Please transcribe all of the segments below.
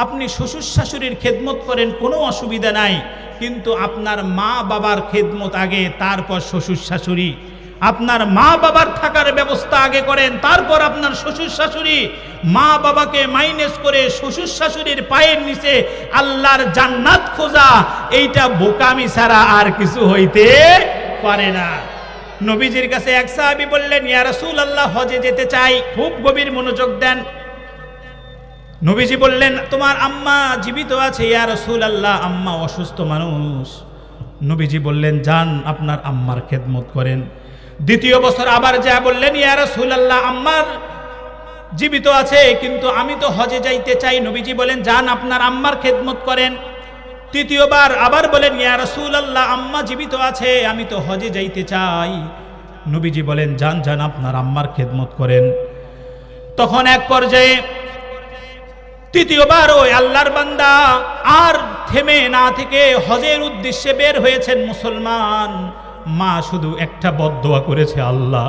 আপনি শ্বশুর শাশুড়ির খেদমত করেন, কোনো অসুবিধা নাই, কিন্তু আপনার মা বাবার খেদমত আগে, তারপর শ্বশুর শাশুড়ি। আপনার মা বাবার থাকার ব্যবস্থা আগে করেন, তারপর আপনার শ্বশুর শাশুড়ি। মা বাবাকে মাইনাস করে শ্বশুর শাশুড়ির পায়ের নিচে আল্লাহর জান্নাত খোঁজা, এইটা বোকামি ছাড়া আর কিছু হইতে পারে না। নবীজির কাছে এক সাহাবী বললেন, ইয়া রাসূলুল্লাহ, হজে যেতে চাই। খুব গভীর মনোযোগ দেন। নবীজি বললেন, তোমার আম্মা জীবিত আছে? ইয়া রাসূলুল্লাহ, আম্মা অসুস্থ মানুষ। নবীজি বললেন, যান আপনার আম্মার খেদমত করেন। দ্বিতীয় বছর আবার যা বললেন, ইয়া রাসূলুল্লাহ, আম্মার জীবিত আছে, কিন্তু আমি তো হজে যাইতে চাই। নবীজি বলেন, যান আপনার আম্মার খেদমত করেন। তৃতীয়বার আবার বলেন, ইয়া রাসূলুল্লাহ, আম্মা জীবিত আছে, আমি তো হজে যাইতে চাই। নবীজি বলেন, যান যান আপনার আম্মার খেদমত করেন। তখন এক পর্যায়ে তৃতীয়বার ওই আল্লাহর বান্দা আর থেমে না থেকে হজের উদ্দেশ্যে বের হয়েছেন মুসলমান। মা শুধু একটা বদদোয়া করেছে, আল্লাহ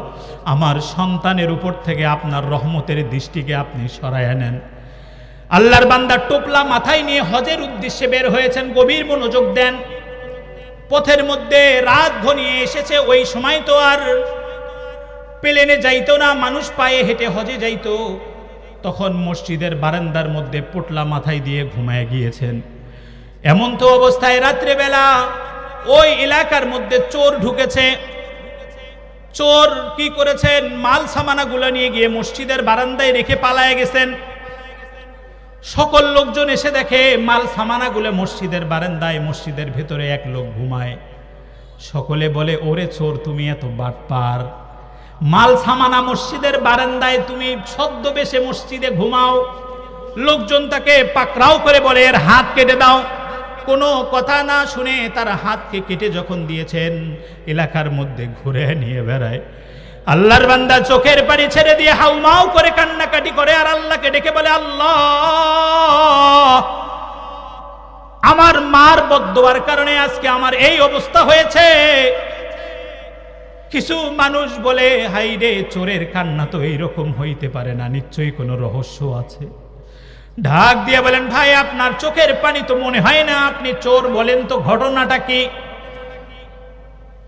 আমার সন্তানের উপর থেকে আপনার রহমতের দৃষ্টিকে আপনি সরায় নেন। আল্লাহর বান্দা টোপলা মাথায় নিয়ে হজের উদ্দেশ্যে বের হয়েছেন। গভীর মনোযোগ দেন। পথের মধ্যে রাত ঘনিয়ে এসেছে। ওই সময় তো আর প্লেনে যাইতো না, মানুষ পায়ে হেঁটে হজে যাইতো। তখন মসজিদের বারান্দার মধ্যে পোটলা মাথায় দিয়ে ঘুমায় গিয়েছেন। এমন তো অবস্থায় রাত্রেবেলা ওই এলাকার মধ্যে চোর ঢুকেছে। চোর কি করেছেন, মাল সামানাগুলো নিয়ে গিয়ে মসজিদের বারান্দায় রেখে পালায়ে গেছেন। সকল লোকজন এসে দেখে মাল সামানাগুলো মসজিদের বারান্দায়, মসজিদের ভেতরে এক লোক ঘুমায়। সকলে বলে, ওরে চোর, তুমি এত বাটপার, মাল সামানা মসজিদের বারান্দায়, তুমি ছদ্মবেশে মসজিদে ঘুমাও। লোকজন তাকে পাকড়াও করে বলে, এর হাত কেটে দাও। কোনো কথা না শুনে তার হাতকে কেটে যখন দিয়েছেন, এলাকার মধ্যে ঘুরে নিয়ে বেড়ায়। আল্লাহর বান্দা চোখের পানি ছেড়ে দিয়ে হাউমাউ করে কান্নাকাটি করে আর আল্লাহকে ডেকে বলে, আল্লাহ, আমার মার বদদোয়ার কারণে আজকে আমার এই অবস্থা হয়েছে। কিছু মানুষ বলে, হাই রে, চোরের কান্না তো এইরকম হইতে পারে না, নিশ্চয়ই কোনো রহস্য আছে। ঢাক দিয়ে বলেন, ভাই আপনার চোখের পানি তো মনে হয় না আপনি চোর, বলেন তো ঘটনাটা কি?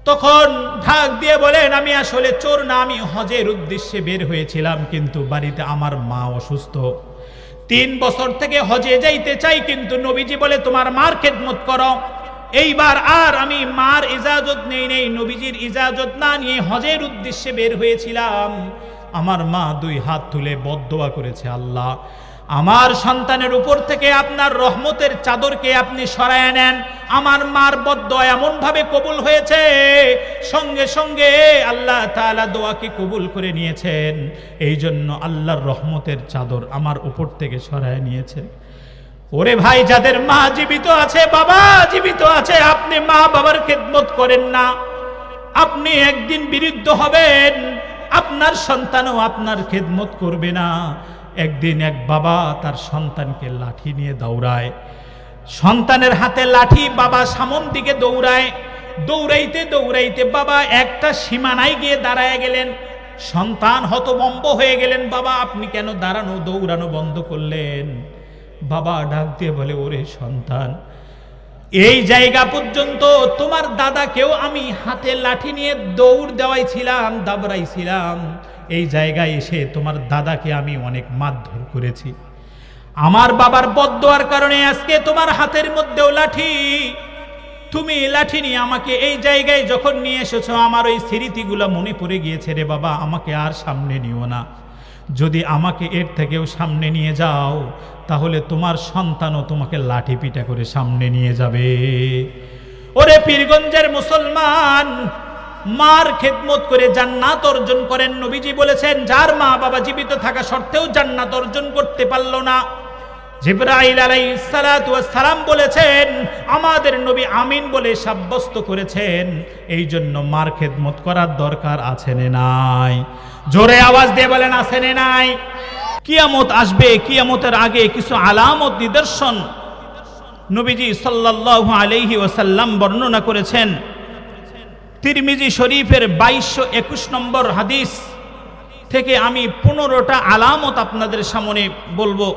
তখন ঢাক দিয়ে বলেন, আমি আসলে চোর না, আমি হজের উদ্দেশ্যে বের হয়েছিলাম, কিন্তু বাড়িতে আমার মা অসুস্থ। 3 বছর থেকে হজে যাইতে চাই, কিন্তু নবীজি বলে তোমার মার খেদমত করো। এইবার আর আমি মার ইজাজত নেই, নবীজির ইজাজত না নিয়ে হজের উদ্দেশ্যে বের হয়েছিলাম। আমার মা 2 হাত তুলে বদদোয়া করেছে, আল্লাহ আমার সন্তানের উপর থেকে আপনার রহমতের চাদরকে আপনি সরায় নেন। আমার মার বদদোয়া এমন ভাবে কবুল হয়েছে, সঙ্গে সঙ্গে আল্লাহ তাআলা দোয়াকে কবুল করে নিয়েছেন। এই জন্য আল্লাহর রহমতের চাদর আমার উপর থেকে সরায় নিয়েছেন। ওরে ভাই, যাদের মা জীবিত আছে, বাবা জীবিত আছে, আপনি মা বাবার খেদমত করেন না, আপনি একদিন বিরুদ্ধ হবেন, আপনার সন্তানও আপনার খেদমত করবে না। একদিন এক বাবা তার সন্তানকে লাঠি নিয়ে দৌড়ায়। সন্তানের হাতে লাঠি, বাবা সামন দিকে দৌড়ায়। দৌড়াইতে দৌড়াইতে বাবা একটা সীমানায় গিয়ে দাঁড়ায় গেলেন। সন্তান হতভম্ব হয়ে গেলেন, বাবা আপনি কেন দৌড়ানো বন্ধ করলেন? বাবা ডাক দিয়ে বলে, ওরে সন্তান, এই জায়গা পর্যন্ত তোমার দাদাকেও আমি হাতে লাঠি নিয়ে দৌড় দেওয়াইছিলাম, দাবড়াইছিলাম। এই জায়গায় এসে তোমার দাদাকে আমি অনেক মারধর করেছি। আমার বাবার বদদোয়ার কারণে আজকে তোমার হাতের মধ্যেও লাঠি। তুমি লাঠি নিয়ে আমাকে এই জায়গায় যখন নিয়ে এসেছো, আমার ওই স্মৃতিগুলো মনে পড়ে গিয়েছে রে বাবা, আমাকে আর সামনে নিও না। যদি আমাকে এর থেকেও সামনে নিয়ে যাও, তাহলে তোমার সন্তানও তোমাকে লাঠি পিটা করে সামনে নিয়ে যাবে। ওরে পীরগঞ্জের মুসলমান, মার খেদমত করে জান্নাত অর্জন করেন। নবীজি বলেছেন, যার মা বাবা জীবিত থাকা সত্ত্বেও জান্নাত অর্জন করতে পারল না, জিবরাইল আলাইহিস সালাতু ওয়াস সালাম বলেছেন, আমাদের নবী আমিন বলে সাব্যস্ত করেছেন। এই জন্য মার খেদমত করার দরকার আছে না নাই? জোরে আওয়াজ দিয়ে বলেন, আছে না নাই? কিয়ামত আসবে, কিয়ামতের আগে কিছু আলামত, নিদর্শন নবীজি সাল্লাল্লাহু আলাইহি ওয়াসাল্লাম বর্ণনা করেছেন। তিরমিজি শরীফের 2221 নম্বর হাদিস থেকে আমি 15টা আলামত আপনাদের সামনে বলবো।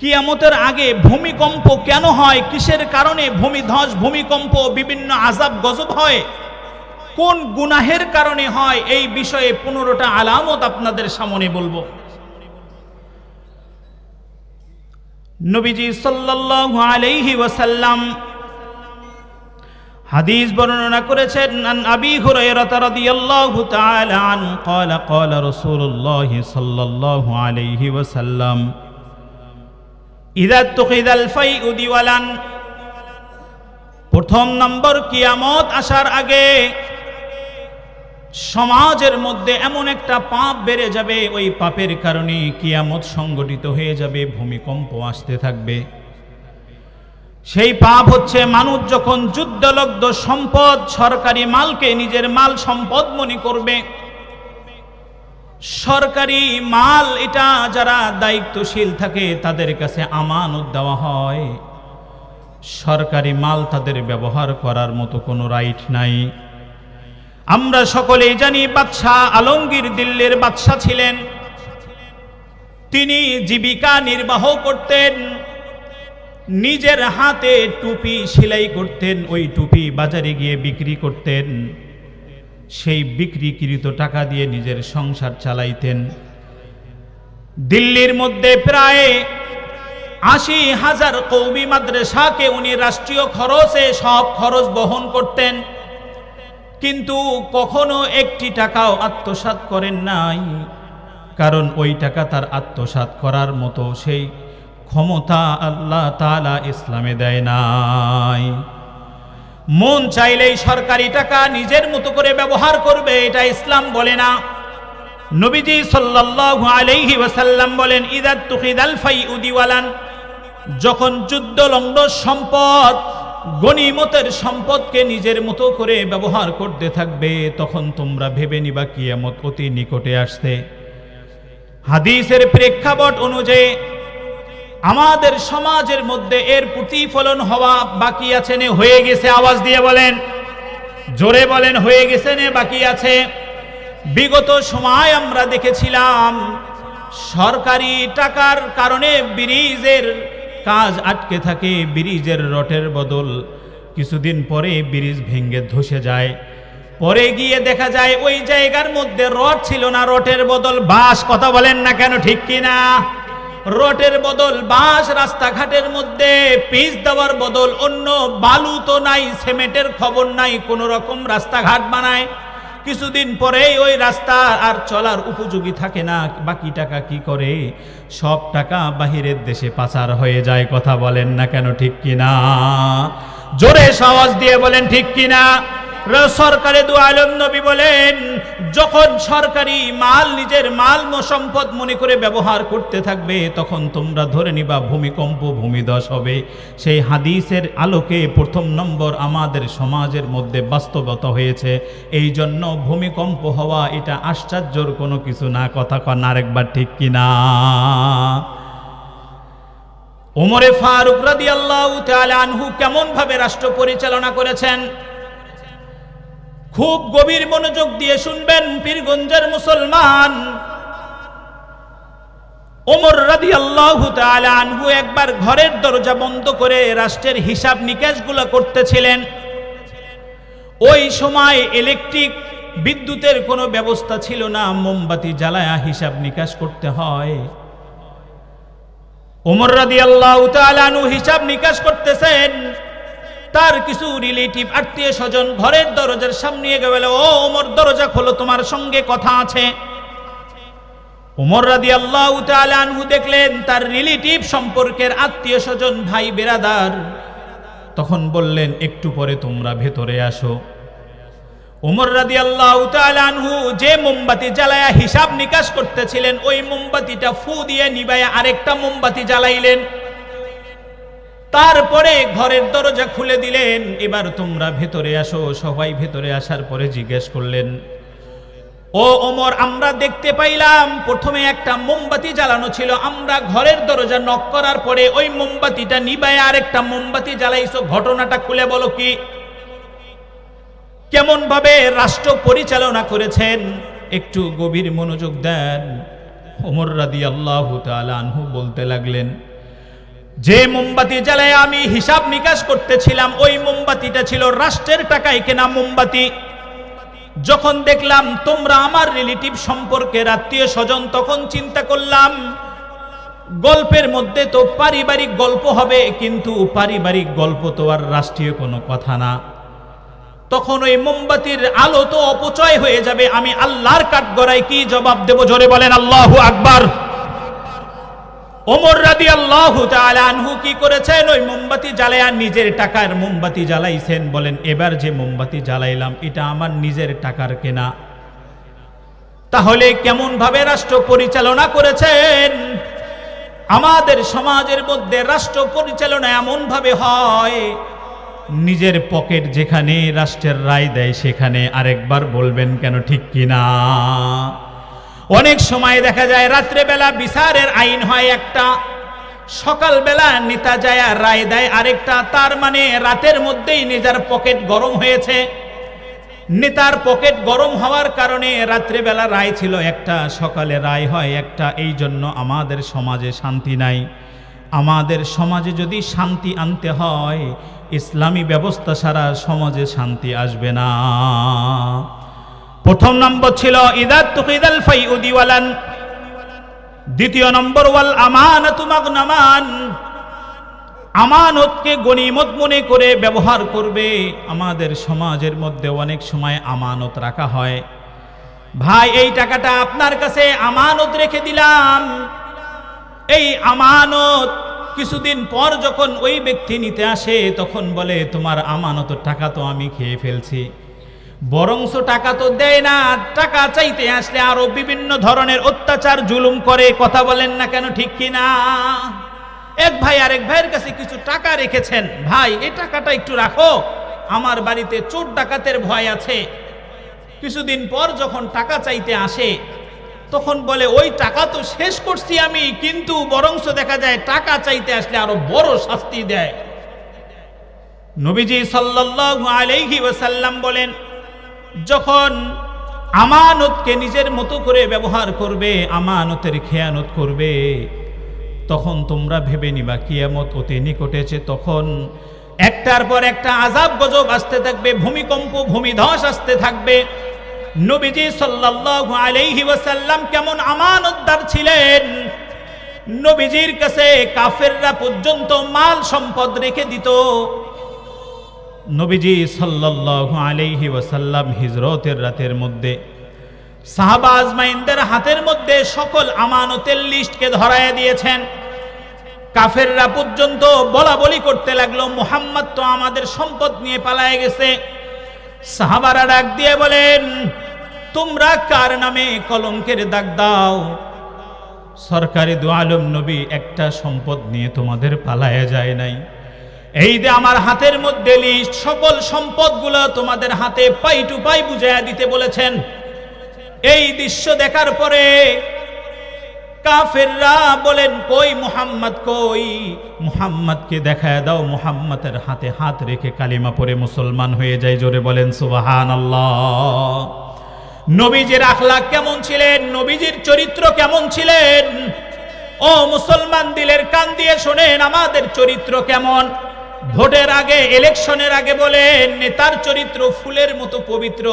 কিয়ামতের আগে ভূমিকম্প কেন হয়, কিসের কারণে ভূমিধস ভূমিকম্প বিভিন্ন আযাব গজব হয়, কোন গুনাহের কারণে হয়, এই বিষয়ে 15টা আলামত আপনাদের সামনে বলবো। নবীজি সাল্লাল্লাহু আলাইহি ওয়াসাল্লাম হাদিস বর্ণনা করেছেন, আন আবি হুরায়রা রাদিয়াল্লাহু তাআলা আনহু ক্বালা ক্বালা রাসূলুল্লাহ সাল্লাল্লাহু আলাইহি ওয়াসাল্লাম ইযা তুখিদাল ফাইউ দিওয়ালান, প্রথম নম্বর, কিয়ামত আসার আগে সমাজের মধ্যে এমন একটা পাপ বেড়ে যাবে, ওই পাপের কারণে কিয়ামত সংগঠিত হয়ে যাবে, ভূমিকম্প আসতে থাকবে। সেই পাপ হচ্ছে মানুষ যখন যুদ্ধলব্ধ সম্পদ, সরকারি মালকে নিজের মাল সম্পদ মনে করবে। সরকারি মাল এটা যারা দায়িত্বশীল থাকে তাদের কাছে আমানত দেওয়া হয়, সরকারি মাল তাদের ব্যবহার করার মতো কোনো রাইট নাই। আমরা সকলেই জানি বাদশাহ আলমগীর দিল্লির বাদশাহ ছিলেন, তিনি জীবিকা নির্বাহ করতেন, নিজের হাতে টুপি সেলাই করতেন, ওই টুপি বাজারে গিয়ে বিক্রি করতেন, সেই বিক্রিকৃত টাকা দিয়ে নিজের সংসার চালাইতেন। দিল্লির মধ্যে প্রায় 80,000 কওমি মাদ্রাসাকে উনি রাষ্ট্রীয় খরচে সব খরচ বহন করতেন, কিন্তু কখনো একটি টাকাও আত্মসাৎ করেন নাই, কারণ ওই টাকা তার আত্মসাৎ করার মতো সেই ক্ষমতা আল্লাহ তাআলা ইসলামে দেয় নাই। মন চাইলেই সরকারি টাকা নিজের মতো করে ব্যবহার করবে, এটা ইসলাম বলে না। নবীজি সাল্লাল্লাহু আলাইহি ওয়াসাল্লাম বলেন, ইযা তুখিদাল ফাইউ দিওয়ালান, যখন যুদ্ধলব্ধ সম্পদ, গনিমতের সম্পদকে নিজের মতো করে ব্যবহার করতে থাকবে, তখন তোমরা ভেবে নিবা কিয়ামত অতি নিকটে আসছে। হাদিসের প্রেক্ষাপট অনুযায়ী আমাদের সমাজের মধ্যে এর প্রতিফলন হওয়া বাকি আছে না হয়ে গেছে? আওয়াজ দিয়ে বলেন, জোরে বলেন, হয়ে গেছে না বাকি আছে? বিগত সময় আমরা দেখেছিলাম সরকারি টাকার কারণে ব্রিজের কাজ আটকে থাকে, ব্রিজের রটের বদল কিছুদিন পরে ব্রিজ ভেঙে ধসে যায়, পরে গিয়ে দেখা যায় ওই জায়গার মধ্যে রড ছিল না, রটের বদল বাঁশ। কথা বলেন না কেন, ঠিক কিনা? রটের বদল বাঁশ, রাস্তাঘাটের মধ্যে পিচ দেওয়ার বদল অন্য বালু তো নাই, সিমেন্টের খবর নাই, কোন রকম রাস্তাঘাট বানায়, কিছুদিন পরেই ওই রাস্তা আর চলার উপযোগী থাকে না। বাকি টাকা কি করে? সব টাকা বাহিরের দেশে পাচার হয়ে যায়। কথা বলেন না কেন, ঠিক কিনা? জোরে আওয়াজ দিয়ে বলেন, ঠিক কিনা? সরকারে দু আলম নবী বলেন, যখন সরকারি মাল নিজের মাল সম্পদ মনে করে ব্যবহার করতে থাকবে, তখন তোমরা ধরে নিবা ভূমিকম্প, ভূমিধস হবে। সেই হাদিসের আলোকে প্রথম নম্বর আমাদের সমাজের মধ্যে বাস্তবতা হয়েছে। এই জন্য ভূমিকম্প হওয়া এটা আশ্চর্যের কোনো কিছু না। কথা কন আরেকবার, ঠিক কিনা? ওমরে ফারুক রাদিয়াল্লাহু তাআলা আনহু কেমন ভাবে রাষ্ট্র পরিচালনা করেছেন, খুব গভীর মনোযোগ দিয়ে শুনবেন পীরগঞ্জের মুসলমান। ওমর রাদিয়াল্লাহু তাআলা আনহু একবার ঘরের দরজা বন্ধ করে রাষ্ট্রের হিসাব নিকাশগুলো করতেছিলেন। ওই সময় ইলেকট্রিক বিদ্যুতের কোনো ব্যবস্থা ছিল না, মোমবাতি জ্বালায়া হিসাব নিকাশ করতে হয়। ওমর রাদিয়াল্লাহু তাআলা আনহু হিসাব নিকাশ করতেছেন, তার কিছু রিলেটিভ আত্মীয় স্বজন ঘরের দরজার সামনে গিয়ে বলে, ও ওমর, দরজা খোলো, তোমার সঙ্গে কথা আছে। ওমর রাদিয়াল্লাহু তাআলা আনহু দেখলেন তার রিলেটিভ সম্পর্কের আত্মীয় স্বজন, ভাই বেরাদার, তখন বললেন, একটু পরে তোমরা ভেতরে আসো। ওমর রাদিয়াল্লাহু তাআলা আনহু যে মোমবাতি জ্বালায়া হিসাব নিকাশ করতেছিলেন, ওই মোমবাতিটা ফু দিয়ে নিবায়া আরেকটা মোমবাতি জ্বালাইলেন। তারপরে ঘরের দরজা খুলে দিলেন, এবার তোমরা ভেতরে আসো। সবাই ভেতরে আসার পরে জিজ্ঞেস করলেন, ও ওমর, আমরা দেখতে পাইলাম প্রথমে একটা মোমবাতি জ্বালানো ছিল, আমরা ঘরের দরজা নক করার পরে ওই মোমবাতিটা নিবায় আরেকটা মোমবাতি জ্বালাইছো, ঘটনাটা খুলে বলো কি? কেমন ভাবে রাষ্ট্র পরিচালনা করেছেন, একটু গভীর মনোযোগ দেন। ওমর রাদিয়াল্লাহু তাআলা আনহু বলতে লাগলেন, যে মোমবাতি জ্বালায় আমি হিসাব নিকাশ করতেছিলাম, ওই মোমবাতিটা ছিল রাষ্ট্রের টাকায় কেনা মোমবাতি। যখন দেখলাম তোমরা আমার রিলেটিভ সম্পর্কের আত্মীয় স্বজন, তখন চিন্তা করলাম গল্পের মধ্যে তো পারিবারিক গল্প হবে, কিন্তু পারিবারিক গল্প তো আর রাষ্ট্রীয় কোনো কথা না। তখন ওই মোমবাতির আলো তো অপচয় হয়ে যাবে, আমি আল্লাহর কাঠগড়ায় কি জবাব দেব? জোরে বলেন আল্লাহু আকবার। ওমর রাদিয়াল্লাহু তাআলা আনহু কি করেছেন? ওই মোমবাতি জ্বালায়া নিজের টাকার মোমবাতি জ্বালাইছেন। বলেন এবার যে মোমবাতি জ্বালাইলাম এটা আমার নিজের টাকার কেনা। তাহলে কেমন ভাবে রাষ্ট্র পরিচালনা করেছেন? আমাদের সমাজের মধ্যে রাষ্ট্র পরিচালনা এমন ভাবে হয়, নিজের পকেট যেখানে রাষ্ট্রের রায় দেয় সেখানে। আরেকবার বলবেন কেন, ঠিক কিনা? অনেক সময় দেখা যায় রাত্রেবেলা বিচারের আইন হয় একটা, সকালবেলা নেতা যায় রায় দেয় আরেকটা। তার মানে রাতের মধ্যেই নিজের পকেট গরম হয়েছে। নেতার পকেট গরম হওয়ার কারণে রাত্রেবেলা রায় ছিল একটা, সকালে রায় হয় একটা। এই জন্য আমাদের সমাজে শান্তি নাই। আমাদের সমাজে যদি শান্তি আনতে হয়, ইসলামী ব্যবস্থা ছাড়া সমাজে শান্তি আসবে না। প্রথম নম্বর ছিল ইদা তুকিদাল ফাইউ দিওয়ালান। দ্বিতীয় নম্বর ওয়াল আমানাতু মাগনামান। আমানতকে গনিমত মনে করে ব্যবহার করবে। আমাদের সমাজের মধ্যে অনেক সময় আমানত রাখা হয়। ভাই এই টাকাটা আপনার কাছে আমানত রেখে দিলাম, এই আমানত কিছুদিন পর যখন ওই ব্যক্তি নিতে আসে তখন বলে তোমার আমানত টাকা তো আমি খেয়ে ফেলছি। বরংস টাকা তো দেয় না, টাকা চাইতে আসলে আরো বিভিন্ন ধরনের অত্যাচার জুলুম করে। কথা বলেন না কেন, ঠিক কিনা? এক ভাই আরেক ভাইয়ের কাছে কিছু টাকা রেখেছেন, ভাই এই টাকাটা একটু রাখো, আমার বাড়িতে চোর ডাকাতের ভয় আছে। কিছুদিন পর যখন টাকা চাইতে আসে তখন বলে ওই টাকা তো শেষ করছি আমি, কিন্তু বরংস দেখা যায় টাকা চাইতে আসলে আরো বড় শাস্তি দেয়। নবীজি সাল্লাল্লাহু আলাইহি ওয়াসাল্লাম বলেন, যখন আমানতকে নিজের মতো করে ব্যবহার করবে, আমানতের খেয়ানত করবে, তখন তোমরা ভেবে নিবা কিয়ামত অতি নিকটেছে। তখন একটার পর একটা আযাব গজব আসতে থাকবে, ভূমিকম্প ভূমিধস আসতে থাকবে। নবীজি সাল্লাল্লাহু আলাইহি ওয়াসাল্লাম কেমন আমানতদার ছিলেন। নবীজির কাছে কাফেররা পর্যন্ত মাল সম্পদ রেখে দিত। নবীজি সাল্লাল্লাহু আলাইহি ওয়াসাল্লাম হিজরতের রাতের মধ্যে সাহাবা আজমাইনদের হাতের মধ্যে সকল আমানতের লিস্টকে ধরায় দিয়েছেন। কাফেররা পর্যন্ত বলা বলি করতে লাগলো, মুহাম্মদ তো আমাদের সম্পদ নিয়ে পালায়ে গেছে। সাহাবারা ডাক দিয়ে বলেন, তোমরা কার নামে কলঙ্কের দাগ দাও? সরকারে দু আলম নবী একটা সম্পদ নিয়ে তোমাদের পালায়ে যায় নাই। এই যে আমার হাতের মধ্যে লিস্ট, সকল সম্পদগুলো তোমাদের হাতে পাই টু পাই বুঝাইয়া দিতে বলেছেন। এই দৃশ্য দেখার পরে কাফেররা বলেন, কই মুহাম্মদ কই? মুহাম্মদকে দেখায় দাও। মুহাম্মদের হাতে হাত রেখে কালিমা পড়ে মুসলমান হয়ে যায়। জোরে বলেন সুবহানাল্লাহ। নবীজির আখলাক কেমন ছিলেন? নবীজির চরিত্র কেমন ছিলেন? ও মুসলমান, দিলের কান দিয়ে শোনেন আমাদের চরিত্র কেমন। ভোটের আগে, ইলেকশনের আগে বলেন নেতার চরিত্র ফুলের মতো পবিত্র,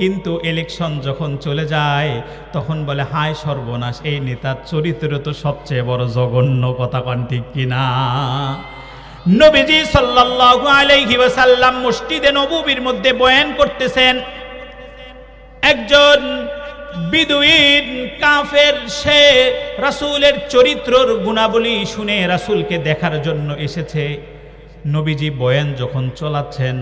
কিন্তু ইলেকশন যখন চলে যায় তখন বলে হায় সর্বনাশ, এই নেতার চরিত্র তো সবচেয়ে বড় জঘন্য। কথা কন ঠিক কিনা? নবীজি সাল্লাল্লাহু আলাইহি ওয়াসাল্লাম মসজিদে নববীর মধ্যে বয়ান করতেছেন। একজন বিদুইন কাফের, সে রাসূলের চরিত্রর গুণাবলী শুনে রাসূলকে দেখার জন্য এসেছে। নবীজি বয়ান যখন চলাচ্ছেন,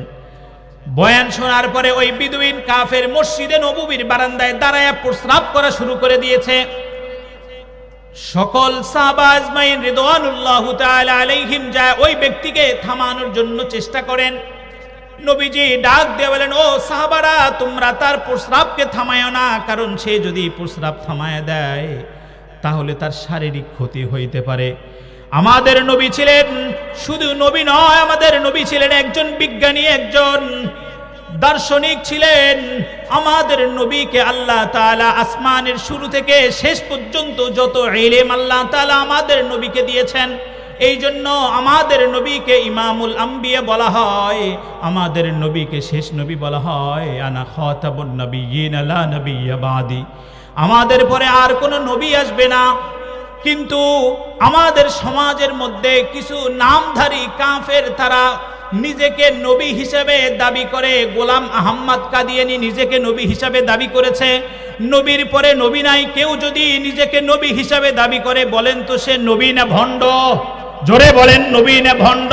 বয়ান শোনার পরে ওই বিদুইন কাফের মসজিদে নববীর বারান্দায় দাঁড়ায় প্রস্রাব করা শুরু করে দিয়েছে। সকল সাহাবা আজমাইন রিদওয়ানুল্লাহু তাআলা আলাইহিম যায় ওই ব্যক্তিকে থামানোর জন্য চেষ্টা করেন। নবীজি ডাক দিয়ে বলেন, ও সাহাবারা, তোমরা তার প্রস্রাবকে থামায় না, কারণ সে যদি প্রস্রাব থামায় দেয় তাহলে তার শারীরিক ক্ষতি হইতে পারে। আমাদের নবী ছিলেন শুধু নবী নয়, আমাদের নবী ছিলেন একজন বিজ্ঞানী, একজন দার্শনিক ছিলেন। আমাদের নবীকে আল্লাহ তাআলা আসমানের শুরু থেকে শেষ পর্যন্ত যত ইলম আল্লাহ তাআলা আমাদের নবীকে দিয়েছেন, এই জন্য আমাদের নবীকে ইমামুল আম্বিয়া বলা হয়, আমাদের নবীকে শেষ নবী বলা হয়। আনা খাতাবুন নবিয়্যিন লা নবিয়্যা বাদি, আমাদের পরে আর কোনো নবী আসবে না। কিন্তু আমাদের সমাজের মধ্যে কিছু নামধারী কাফের তারা নিজেকে নবী হিসেবে দাবি করে। গোলাম আহম্মদ কাদিয়ানী নিজেকে নবী হিসাবে দাবি করেছে। নবীর পরে নবী নাই। কেউ যদি নিজেকে নবী হিসাবে দাবি করে, বলেন তো সে নবী না ভণ্ড? জোরে বলেন, নবী না ভণ্ড?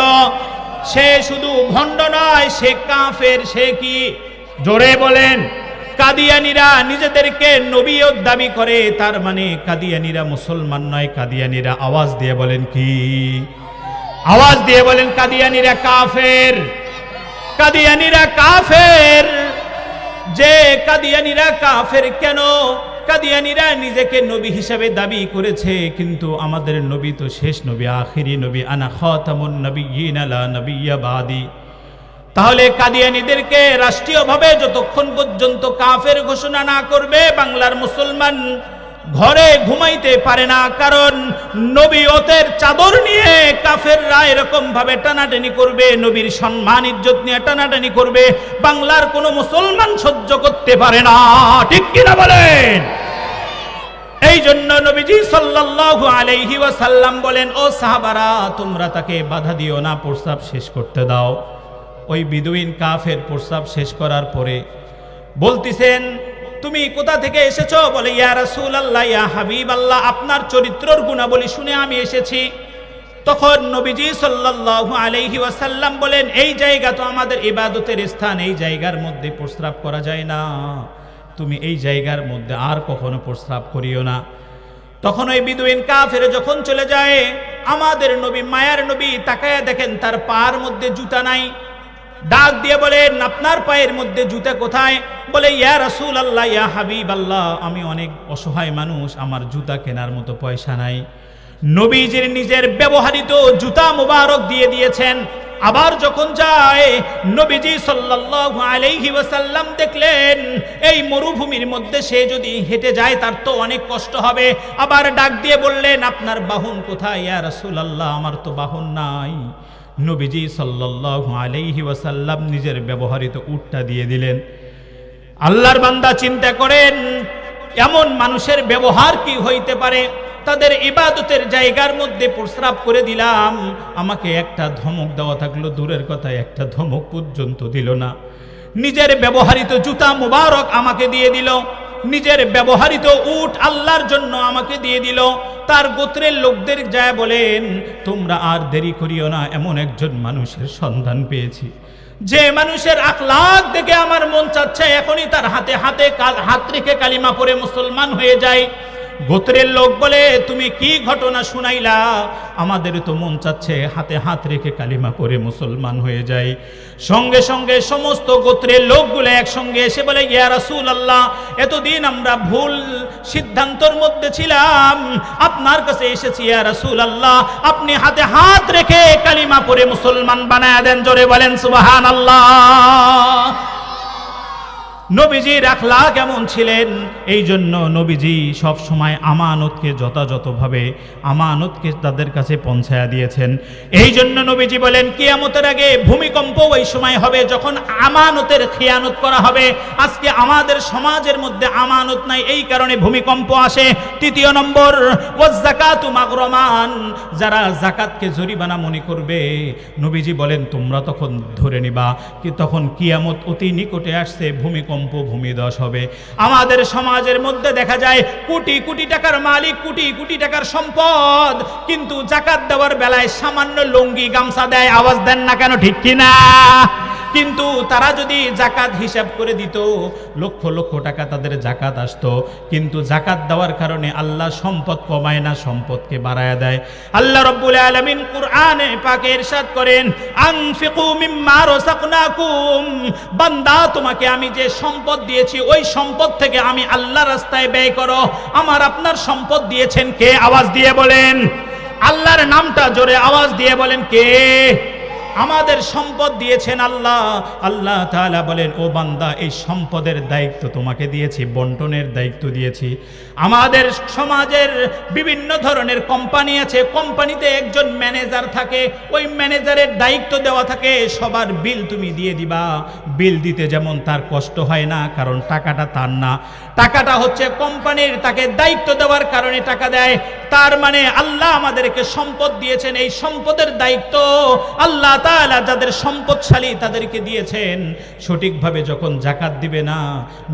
সে শুধু ভণ্ড নয়, সে কাফের। সে কি? জোরে বলেন। কাদিয়ানীরা নিজেদেরকে নবীও দাবি করে, তার মানে কাদিয়ানীরা মুসলমান নয়। কাদিয়ানীরা আওয়াজ দিয়ে বলেন কি? আওয়াজ দিয়ে বলেন, কাদিয়ানীরা কাফের। কাদিয়ানীরা কাফের। যে কাদিয়ানীরা কাফের কেন? কাদিয়ানীরা নিজেকে নবী হিসাবে দাবি করেছে, কিন্তু আমাদের নবী তো শেষ নবী, আখিরি নবী। আনা খাতামুন নবিয়্যিন লা নবিয়্যা বাদি। তাহলে কাদিয়ানীদেরকে রাষ্ট্রীয়ভাবে যতক্ষণ পর্যন্ত কাফের ঘোষণা না করবে, বাংলার মুসলমান ঘরে ঘুমাইতে পারে না। কারণ নবীয়তের চাদর নিয়ে কাফেররা এরকম ভাবে টানাটানি করবে, নবীর সম্মান ইজ্জত নিয়ে টানাটানি করবে, বাংলার কোনো মুসলমান সহ্য করতে পারে না। ঠিক কিনা বলেন? এই জন্য নবীজি সাল্লাল্লাহু আলাইহি ওয়াসাল্লাম বলেন, ও সাহাবারা, তোমরা তাকে বাধা দিও না, প্রস্রাব শেষ করতে দাও। ওই বিদুইন কাফের প্রস্রাব শেষ করার পরে বলতেছেন, তুমি কোথা থেকে এসেছো? বলে, ইয়া রাসূলুল্লাহ, ইয়া হাবিবাল্লাহ, আপনার চরিত্রের গুণাবলী শুনে আমি এসেছি। তখন নবীজি সাল্লাল্লাহু আলাইহি ওয়াসাল্লাম বলেন, এই জায়গা তো আমাদের ইবাদতের স্থান, এই জায়গার মধ্যে প্রস্রাব করা যায় না, তুমি এই জায়গার মধ্যে আর কখনো প্রস্রাব করিও না। তখন ওই বিদুইন কাফের যখন চলে যায়, আমাদের নবী, মায়ার নবী তাকায়া দেখেন তার পায়ের মধ্যে জুতা নাই। ডাক দিয়ে বলেন, আপনার পায়ের মধ্যে জুতা কোথায়? বলে, ইয়া রাসূলুল্লাহ, ইয়া হাবিবাল্লাহ, আমি অনেক অসহায় মানুষ, আমার জুতা কেনার মতো পয়সা নাই। নবীজির নিজের ব্যবহৃত জুতা মুবারক দিয়ে দিয়েছেন। আবার যখন যায়, নবীজি সাল্লাল্লাহু আলাইহি ওয়াসাল্লাম দেখলেন এই মরুভূমির মধ্যে সে যদি হেঁটে যায় তার তো অনেক কষ্ট হবে। আবার ডাক দিয়ে বললেন, আপনার বাহন কোথায়? ইয়া রাসূলুল্লাহ, আমার তো বাহন নাই। নবীজি সাল্লাল্লাহু আলাইহি ওয়াসাল্লাম নিজের ব্যবহৃত উটটা দিয়ে দিলেন। আল্লাহর বান্দা চিন্তা করেন, এমন মানুষের ব্যবহার কি হইতে পারে? তাদের ইবাদতের জায়গার মধ্যে প্রস্রাব করে দিলাম, আমাকে একটা ধমক দেওয়া থাকলো দূরের কথা, একটা ধমক পর্যন্ত দিল না। নিজের ব্যবহৃত জুতা মুবারক আমাকে দিয়ে দিল, নিজের ব্যবহৃত উট আল্লাহর জন্য আমাকে দিয়ে দিল। তার গোত্রের লোকদের যায় বলেন, তোমরা আর দেরি করিও না, এমন একজন মানুষের সন্ধান পেয়েছি, যে মানুষের আখলাক দেখে আমার মন চাচ্ছে এখনই তার হাতে হাত রেখে কালিমা পড়ে মুসলমান হয়ে যায়। গোত্রের লোক বলে, তুমি কি ঘটনা শুনাইলা? আমাদের তো মন চাচ্ছে হাতে হাত রেখে কালিমা পড়ে মুসলমান হয়ে যায়। সঙ্গে সঙ্গে সমস্ত গোত্রের লোকগুলো একসঙ্গে এসে বলে, ইয়া রাসূলুল্লাহ, এতদিন আমরা ভুল সিদ্ধান্তর মধ্যে ছিলাম, আপনার কাছে এসেছি ইয়া রাসূলুল্লাহ, আপনি হাতে হাত রেখে কালিমা পড়ে মুসলমান বানায়া দেন। জোরে বলেন সুবহানাল্লাহ। নবীজির আখলাক কেমন ছিলেন? এই জন্য নবীজি সব সময় আমানতকে যথাযথভাবে আমানতকে তাদের কাছে পৌঁছায়া দিয়েছেন। এই জন্য নবীজি বলেন, কিয়ামতের আগে ভূমিকম্প ওই সময় হবে যখন আমানতের খিয়ানত করা হবে। আজকে আমাদের সমাজের মধ্যে আমানত নাই, এই কারণে ভূমিকম্প আসে। তৃতীয় নম্বর, ওয়াজ যাকাতু মাগরামান, যারা যাকাতকে জরিমানা মনে করবে, নবীজি বলেন তোমরা তখন ধরে নিবা কি তখন কিয়ামত অতি নিকটে আসছে, ভূমিকম্প ভূমিধস হবে। আমাদের সমাজের মধ্যে দেখা যায় কোটি কোটি টাকার মালিক, কোটি কোটি টাকার সম্পদ, কিন্তু যাকাত দেওয়ার বেলায় সামান্য লুঙ্গি গামছা দেয়। আওয়াজ দেন না কেন? ঠিক কিনা? কিন্তু তারা যদি জাকাত হিসাব করে দিত, লক্ষ লক্ষ টাকা তাদের জাকাত আসতো, কিন্তু জাকাত দেওয়ার কারণে আল্লাহ সম্পদ কমায় না, সম্পদকে বাড়ায় দেয়। আল্লাহ রাব্বুল আলামিন কুরআনে পাকে ইরশাদ করেন, আনফিকু মিম্মা রাযাকনাকুম, বান্দা তোমাকে আমি যে সম্পদ দিয়েছি ওই সম্পদ থেকে আমি আল্লাহর রাস্তায় ব্যয় করো। আমার আপনার সম্পদ দিয়েছেন কে? আওয়াজ দিয়ে বলেন। আল্লাহর নামটা জোরে আওয়াজ দিয়ে বলেন কে? আমাদের সম্পদ দিয়েছেন আল্লাহ। আল্লাহ তাআলা বলেন, ও বান্দা, এই সম্পদের দায়িত্ব তোমাকে দিয়েছি, বন্টনের দায়িত্ব দিয়েছি। আমাদের সমাজের বিভিন্ন ধরনের কোম্পানি আছে, কোম্পানিতে একজন ম্যানেজার থাকে, ওই ম্যানেজারের দায়িত্ব দেওয়া থাকে সবার বিল তুমি দিয়ে দিবা। বিল দিতে যেমন তার কষ্ট হয় না, কারণ টাকাটা তার না, টাকাটা হচ্ছে কোম্পানির, তাকে দায়িত্ব দেওয়ার কারণে টাকা দেয়। তার মানে আল্লাহ আমাদেরকে সম্পদ দিয়েছেন, এই সম্পদের দায়িত্ব আল্লাহ তাআলা যাদের সম্পদশালী তাদেরকে দিয়েছেন। সঠিকভাবে যখন যাকাত দিবে না,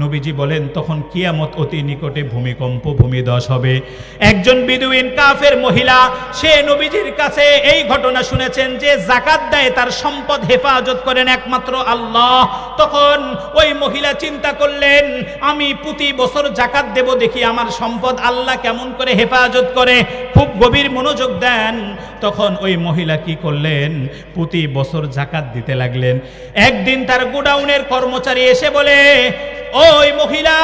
নবীজি বলেন তখন কিয়ামত অতি নিকটে, ভূমিকম্প, ভূমিধস হবে। একজন বিদুইন কাফের মহিলা, সে নবীজির কাছে এই ঘটনা শুনেছেন যে যাকাত দেয়, তার সম্পদ হেফাজত করেন একমাত্র আল্লাহ। তখন ওই মহিলা চিন্তা করলেন, আমি প্রতি বছর যাকাত দেব, দেখি আমার সম্পদ আল্লাহ কেমন করে হেফাজত করে। খুব গভীর মনোযোগ দেন। তখন ওই মহিলা কি করলেন, প্রতি বছর যাকাত দিতে লাগলেন। একদিন তার গোডাউনের কর্মচারী এসে বলে, ওই মহিলা,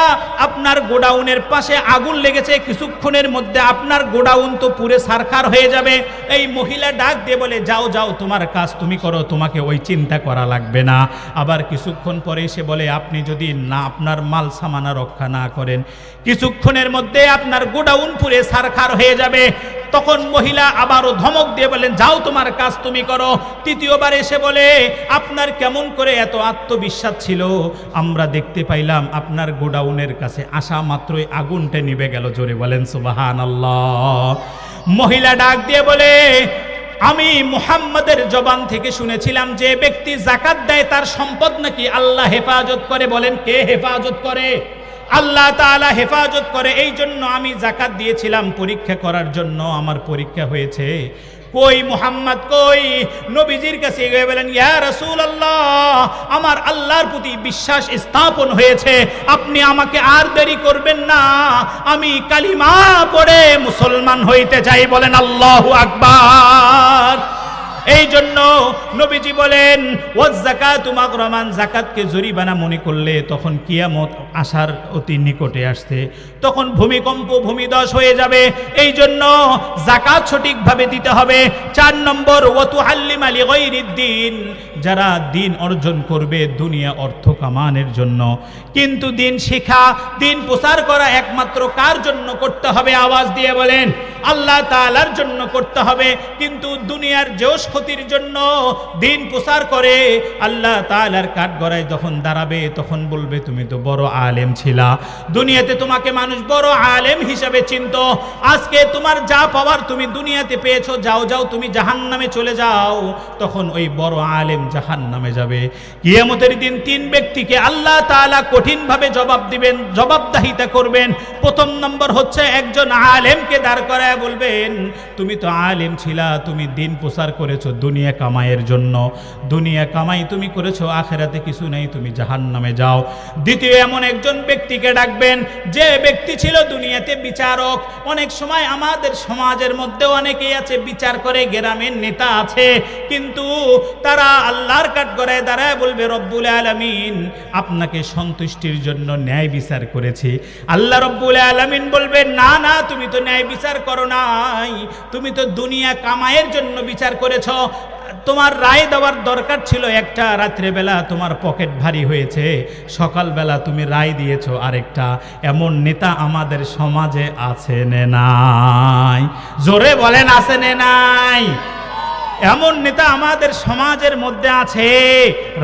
আপনার গোডাউনের পাশে আগুন লেগেছে, কিছুক্ষণের মধ্যে আপনার গোডাউন তো পুরে ছারখার হয়ে যাবে। এই মহিলা ডাক দিয়ে বলে, যাও যাও, তোমার কাজ তুমি করো, তোমাকে ওই চিন্তা করা লাগবে না। আবার কিছুক্ষণ পরে এসে বলে, আপনি যদি না আপনার মাল সামানা রক্ষা না করেন, কিছুক্ষণের মধ্যে আপনার গোডাউন পুরে ছারখার হয়ে যাবে। তখন মহিলা আবারও ধমক দিয়ে বলেন, যাও, তোমার কাজ তুমি করো। তৃতীয়বার এসে বলে, আপনার কেমন করে এত আত্মবিশ্বাস ছিল, আমরা দেখতে পাইলাম আপনার গোডাউনের কাছে আসা মাত্রই আগুনটা নিভে গেল। জোরে বলেন সুবহানাল্লাহ। মহিলা ডাক দিয়ে বলে, আমি মুহাম্মাদের জবান থেকে শুনেছিলাম যে ব্যক্তি যাকাত দেয় তার সম্পদ নাকি আল্লাহ হেফাজত করে। বলেন, কে হেফাজত করে? আল্লাহ তাআলা হেফাজত করে। এই জন্য আমি যাকাত দিয়েছিলাম পরীক্ষা করার জন্য, আমার পরীক্ষা হয়েছে। কই মুহাম্মদ কই? নবীজির কাছে গিয়ে বলেন, ইয়া রাসূলুল্লাহ, আমার আল্লাহর প্রতি বিশ্বাস স্থাপন হয়েছে, আপনি আমাকে আর দেরি করবেন না, আমি কালিমা পড়ে মুসলমান হইতে চাই। বলেন আল্লাহু আকবার। এই জন্য নবীজি বলেন, ওয়াজ যাকাতু মাগরামান, যাকাতকে জরিমানা মনে করলে তখন কিয়ামত আসার অতি নিকটে আসছে, তখন ভূমিকম্প, ভূমিধস হয়ে যাবে। এই জন্য যাকাত সঠিকভাবে দিতে হবে। 4 নম্বর, ওয়া তুআল্লিমা লিগাইরিদ্দিন, যারা দিন অর্জন করবে দুনিয়া অর্থ কামানোর জন্য, কিন্তু দিন শিক্ষা, দিন প্রচার করা একমাত্র কার জন্য করতে হবে? আওয়াজ দিয়ে বলেন, আল্লাহ তাআলার জন্য করতে হবে। কিন্তু দুনিয়ার জোশ ক্ষতির জন্য দিন প্রচার করে, আল্লাহ তাআলার কাঠগড়ায় যখন দাঁড়াবে তখন বলবে, তুমি তো বড় আলেম ছিলা, দুনিয়াতে তোমাকে মানুষ বড় আলেম হিসাবে চিনত, আজকে তোমার যা পাওয়ার তুমি দুনিয়াতে পেয়েছো, যাও যাও, তুমি জাহান্নামে চলে যাও। তখন ওই বড় আলেম জাহান্নামে যাবে। কিয়ামতের দিন 3 ব্যক্তিকে আল্লাহ তাআলা কঠিনভাবে জবাব দিবেন, জবাবদাহিতা করবেন। প্রথম নম্বর হচ্ছে, একজন আলেমকে দাঁড় করায় বলবেন, তুমি তো আলেম ছিলা, তুমি দিন প্রচার করেছো দুনিয়া কামাইয়ের জন্য, দুনিয়া কামাই তুমি করেছো, আখেরাতে কিছু নেই, তুমি জাহান্নামে যাও। দ্বিতীয় এমন একজন ব্যক্তিকে ডাকবেন, যে ব্যক্তি ছিল দুনিয়াতে বিচারক। অনেক সময় আমাদের সমাজের মধ্যে অনেকেই আছে বিচার করে, গ্রামের নেতা আছে, কিন্তু তারা আল্লাহর কাঠগড়ায় দাঁড়ায় বলবে, রব্বুল আলামিন আপনাকে সন্তুষ্টির জন্য ন্যায় বিচার করেছি। আল্লাহ রব্বুল আলামিন বলবেন, না না, তুমি তো ন্যায় বিচার করো নাই, তুমি তো দুনিয়া কামাইয়ের জন্য বিচার করেছ। তোমার রায় দেওয়ার দরকার ছিল একটা, রাত্রেবেলা তোমার পকেট ভারী হয়েছে, সকালবেলা তুমি রায় দিয়েছো আরেকটা। এমন নেতা আমাদের সমাজে আছে নে নাই? জোরে বলেন, আছে নে নাই? এমন নেতা আমাদের সমাজের মধ্যে আছে,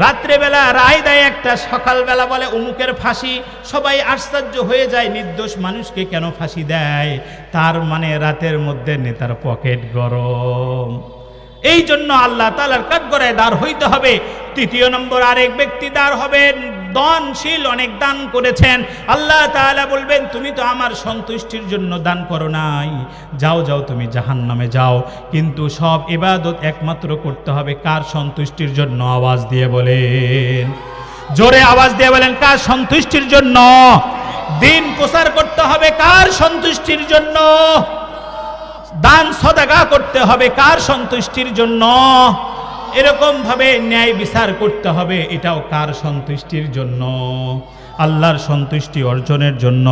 রাত্রেবেলা রায় দেয় একটা, সকালবেলা বলে অমুকের ফাঁসি। সবাই আশ্চর্য হয়ে যায়, নির্দোষ মানুষকে কেন ফাঁসি দেয়? তার মানে রাতের মধ্যে নেতার পকেট গরম। এই জন্য আল্লাহ তাআলার কাঠগড়ায় দাঁড় হইতে হবে। তৃতীয় নম্বর, আরেক ব্যক্তি দাঁড় হবেন, দানশীল, অনেক দান করেছেন। আল্লাহ তাআলা বলবেন, তুমি তো আমার সন্তুষ্টির জন্য দান করো নাই, যাও যাও, তুমি জাহান্নামে যাও। কিন্তু সব ইবাদত একমাত্র করতে হবে কার সন্তুষ্টির জন্য? আওয়াজ দিয়ে বলেন, জোরে আওয়াজ দিয়ে বলেন, কার সন্তুষ্টির জন্য? দিন প্রচার করতে হবে কার সন্তুষ্টির জন্য? দান সদকা করতে হবে কার সন্তুষ্টির জন্য? এরকম ভাবে ন্যায় বিচার করতে হবে, এটাও কার সন্তুষ্টির জন্য? আল্লাহর সন্তুষ্টি অর্জনের জন্য।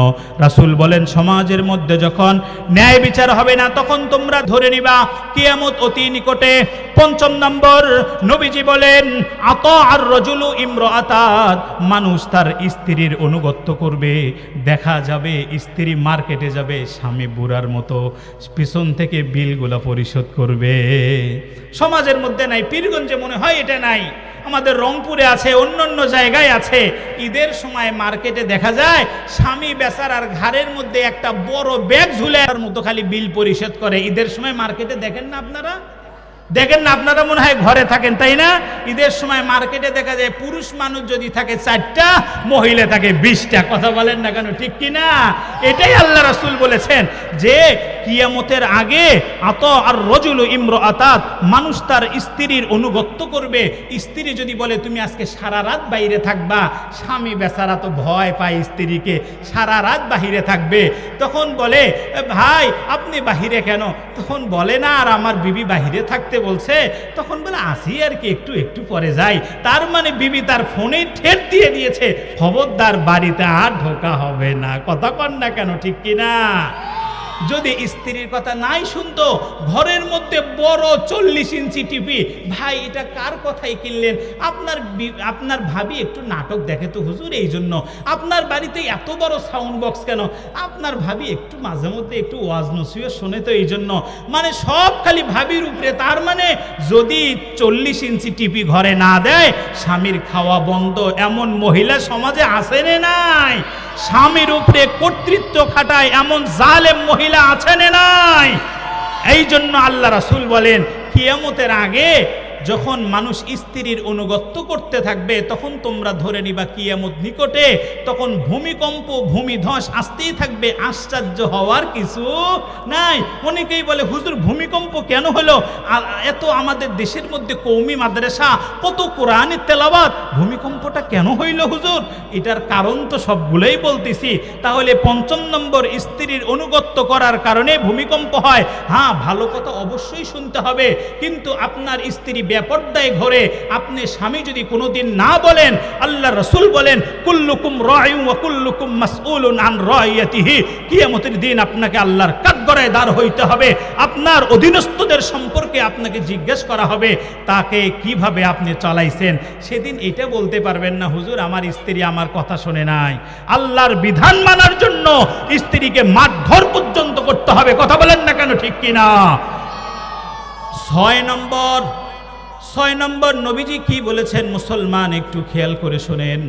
রাসূল বলেন সমাজের মধ্যে যখন ন্যায় বিচার হবে না তখন তোমরা ধরে নিবা কিয়ামত অতি নিকটে। ৫ম নম্বর নবীজি বলেন আতা আর রজুলু ইমরাতাত, মানুষ তার স্ত্রীর অনুগত্য করবে। দেখা যাবে স্ত্রী মার্কেটে যাবে, স্বামী বুড়ার মতো পিছন থেকে বিলগুলো পরিশোধ করবে। সমাজের মধ্যে নাই, পীরগঞ্জে মনে হয় এটা নাই, আমাদের রংপুরে আছে, অন্য অন্য জায়গায় আছে। ঈদের সময় মার্কেটে দেখা যায় স্বামী বেচারার ঘাড়ের মধ্যে একটা বড় ব্যাগ ঝুলে আর মতো খালি বিল পরিশোধ করে। ঈদের সময় মার্কেটে দেখেন না আপনারা? দেখেন না আপনারা? মনে হয় ঘরে থাকেন, তাই না? ঈদের সময় মার্কেটে দেখা যায় পুরুষ মানুষ যদি থাকে 4টা, মহিলা থাকে 20টা। কথা বলেন না কেন, ঠিক কি না? এটাই আল্লাহ রাসূল বলেছেন যে কিয়ামতের আগে আতা আর রজুলু ইমরাতাত, মানুষ তার স্ত্রীর অনুগত্য করবে। স্ত্রী যদি বলে তুমি আজকে সারা রাত বাইরে থাকবা, স্বামী বেচারা তো ভয় পায় স্ত্রীকে, সারা রাত বাহিরে থাকবে। তখন বলে ভাই আপনি বাহিরে কেন? তখন বলে না আর আমার বিবি বাহিরে থাকতে বলছে। তখন বলে আসি আর কি, একটু একটু পরে যাই। তার মানে বিবি তার ফোনে ঠেট দিয়ে দিয়েছে, খবরদার বাড়িতে আর ঢোকা হবে না। কথা কন না কেন, ঠিক কিনা? যদি স্ত্রীর কথা নাই শুনতো, ঘরের মধ্যে বড় 40 ইঞ্চি টিভি, ভাই এটা কার কথাই কিনলেন? আপনার ভাবি একটু নাটক দেখে তো হুজুর, এই জন্য। আপনার বাড়িতে এত বড় সাউন্ড বক্স কেন? আপনার ভাবি একটু মাঝে মধ্যে একটু ওয়াজ নসিহত শোনে তো এই জন্য। মানে সব খালি ভাবির উপরে। তার মানে যদি 40 ইঞ্চি টিভি ঘরে না দেয় স্বামীর খাওয়া বন্ধ, এমন মহিলা সমাজে আছে না নাই? স্বামীর উপরে কর্তৃত্ব খাটায় এমন জালেম মহিলা আছে না নাই? এই জন্য আল্লাহ রাসূল বলেন কিয়ামতের আগে যখন মানুষ স্ত্রীর অনুগত্য করতে থাকবে তখন তোমরা ধরে নিবা কিয়ামত নিকটে। তখন ভূমিকম্প ভূমিধস আসতেই থাকবে, আশ্চর্য হওয়ার কিছু নাই। অনেকেই বলে হুজুর ভূমিকম্প কেন হলো? এত আমাদের দেশের মধ্যে কওমি মাদ্রাসা, কত কোরআনের তেলাওয়াত, ভূমিকম্পটা কেন হইল হুজুর? এটার কারণ তো সবগুলোই বলতেছি। তাহলে ৫ম নম্বর, স্ত্রীর অনুগত্য করার কারণে ভূমিকম্প হয়। হ্যাঁ, ভালো কথা অবশ্যই শুনতে হবে, কিন্তু আপনার স্ত্রী বেপরদায় ঘরে আপনি স্বামী যদি কোনোদিন না বলেন, আল্লাহ রাসূল বলেন কুল্লুকুম রাইউন ওয়া কুল্লুকুম মাসউলুন আন রাইয়াতিহি, কিয়ামতের দিন আপনাকে আল্লাহর কাঠগড়ায় দাঁড় হইতে হবে। আপনার অধীনস্থদের সম্পর্কে আপনাকে জিজ্ঞেস করা হবে তাকে কিভাবে আপনি চালাইছেন। সেদিন এটা বলতে পারবেন না হুজুর আমার স্ত্রী আমার কথা শুনে নাই। আল্লাহর বিধান মানার জন্য স্ত্রীকে মারধর পর্যন্ত করতে হবে। কথা বলেন না কেন, ঠিক কিনা? 6 নম্বর নবীজি কি বলেছেন মুসলমান একটু খেয়াল করে শোনেন।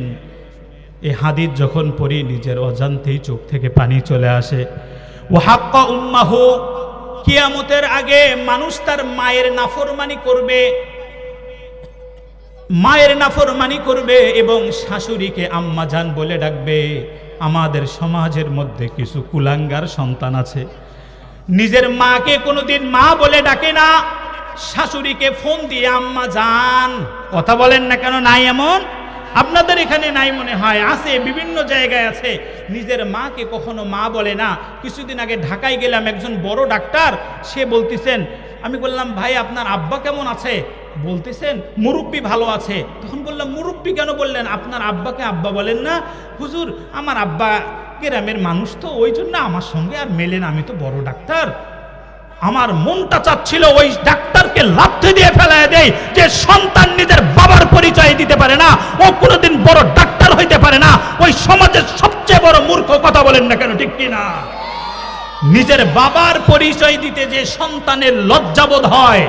এই হাদিস যখন পড়ি নিজের অজান্তেই চোখ থেকে পানি চলে আসে। ওয়া হাক্কা উম্মাহু, কিয়ামতের আগে মানুষ তার মায়ের নাফরমানি করবে, মায়ের নাফরমানি করবে এবং শাশুড়িকে আম্মা জান বলে ডাকবে। আমাদের সমাজের মধ্যে কিছু কুলাঙ্গার সন্তান আছে, নিজের মাকে কোনোদিন মা বলে ডাকে না, শাশুড়িকে ফোন দিয়ে আম্মা জান। কথা বলেন না কেন, নাই এমন? আপনাদের এখানে নাই মনে হয়, আছে, বিভিন্ন জায়গায় আছে। নিজের মাকে কখনো মা বলে না। কিছুদিন আগে ঢাকায় গেলাম, একজন বড় ডাক্তার, সে বলতেছেন, আমি বললাম ভাই আপনার আব্বা কেমন আছে? বলতেছেন মুরব্বি ভালো আছে। তখন বললাম মুরব্বি কেন বললেন? আপনার আব্বাকে আব্বা বলেন না? হুজুর আমার আব্বা গ্রামের মানুষ তো, ওই জন্য আমার সঙ্গে আর মেলেন, আমি তো বড় ডাক্তার। আমার মনটা চাচ্ছিল ওই ডাক্তারকে লাথি দিয়ে ফেলায় দেয়, যে সন্তান নিজের বাবার পরিচয় দিতে পারে না, ও কোনোদিন বড় ডাক্তার হইতে পারে না, ওই সমাজের সবচেয়ে বড় মূর্খ। কথা বলেন না কেন, ঠিক কিনা? নিজের বাবার পরিচয় দিতে যে সন্তানের লজ্জাবোধ হয়,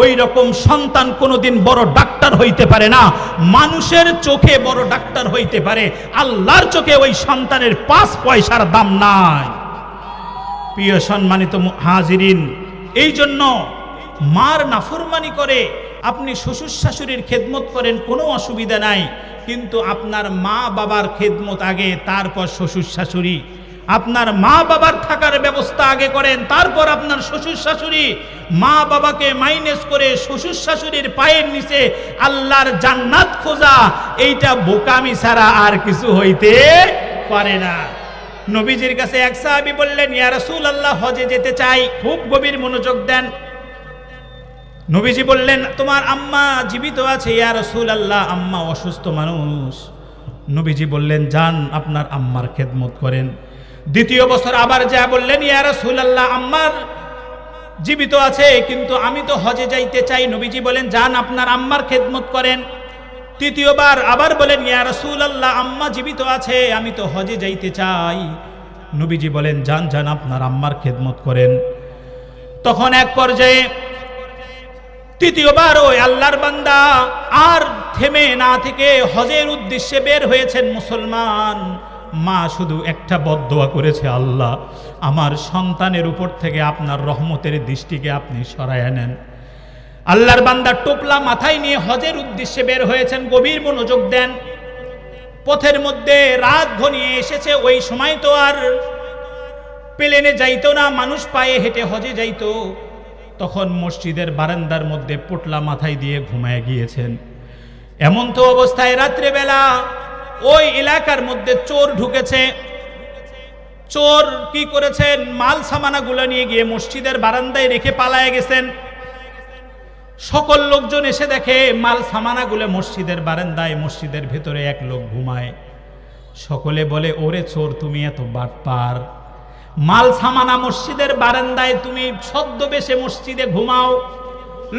ওই রকম সন্তান কোনোদিন বড় ডাক্তার হইতে পারে না। মানুষের চোখে বড় ডাক্তার হইতে পারে, আল্লাহর চোখে ওই সন্তানের 5 পয়সার দাম নাই। প্রিয় সম্মানিত হাজিরিন, এই জন্য মার নাফরমানি করে আপনি শ্বশুর শাশুড়ির খেদমত করেন, কোনো অসুবিধা নাই, কিন্তু আপনার মা বাবার খেদমত আগে, তারপর শ্বশুর শাশুড়ি। আপনার মা বাবার থাকার ব্যবস্থা আগে করেন, তারপর আপনার শ্বশুর শাশুড়ি। মা বাবাকে মাইনাস করে শ্বশুর শাশুড়ির পায়ের নিচে আল্লাহর জান্নাত খোঁজা, এইটা বোকামি ছাড়া আর কিছু হইতে পারে না। নবীজির কাছে এক সাহাবী বললেন, ইয়া রাসূলুল্লাহ হজে যেতে চাই। খুব গভীর মনোযোগ দেন। নবীজি বললেন, তোমার আম্মা জীবিত আছে? ইয়া রাসূলুল্লাহ আম্মা অসুস্থ মানুষ। নবীজি বললেন, যান আপনার আম্মার খেদমত করেন। দ্বিতীয় বছর আবার যা বললেন, ইয়া রাসূলুল্লাহ, আম্মার জীবিত আছে কিন্তু আমি তো হজে যাইতে চাই। নবীজি বলেন, যান আপনার আম্মার খেদমত করেন। তৃতীয়বার আবার বলেন, ইয়া রাসূলুল্লাহ, আম্মা জীবিত আছে, আমি তো হজে যাইতে চাই। নবীজি বলেন, যান যান আপনার আম্মার খেদমত করেন। তখন এক পর্যায়ে তৃতীয়বার ওই আল্লাহর বান্দা আর থেমে না থেকে হজের উদ্দেশ্যে বের হয়েছেন মুসলমান। মা শুধু একটা বদদোয়া করেছে, আল্লাহ আমার সন্তানের উপর থেকে আপনার রহমতের দৃষ্টিকে আপনি সরায় নেন। আল্লাহর বান্দা টোপলা মাথায় নিয়ে হজের উদ্দেশ্যে বের হয়েছেন। গভীর মনোযোগ দেন। পথের মধ্যে রাত ঘনিয়ে এসেছে। ওই সময় তো আর প্লেনে যাইতো না, মানুষ পায়ে হেঁটে হজে যাইতো। তখন মসজিদের বারান্দার মধ্যে পোটলা মাথায় দিয়ে ঘুমায় গিয়েছেন। এমন তো অবস্থায় রাত্রেবেলা ওই এলাকার মধ্যে চোর ঢুকেছে। চোর কি করেছেন, মাল সামানাগুলো নিয়ে গিয়ে মসজিদের বারান্দায় রেখে পালায় গেছেন। সকল লোকজন এসে দেখে মাল সামানাগুলো মসজিদের বারান্দায়, মসজিদের ভেতরে এক লোক ঘুমায়। সকলে বলে, ওরে চোর, তুমি এত বাটপার, মাল সামানা মসজিদের বারান্দায়, তুমি ছদ্মবেশে মসজিদে ঘুমাও।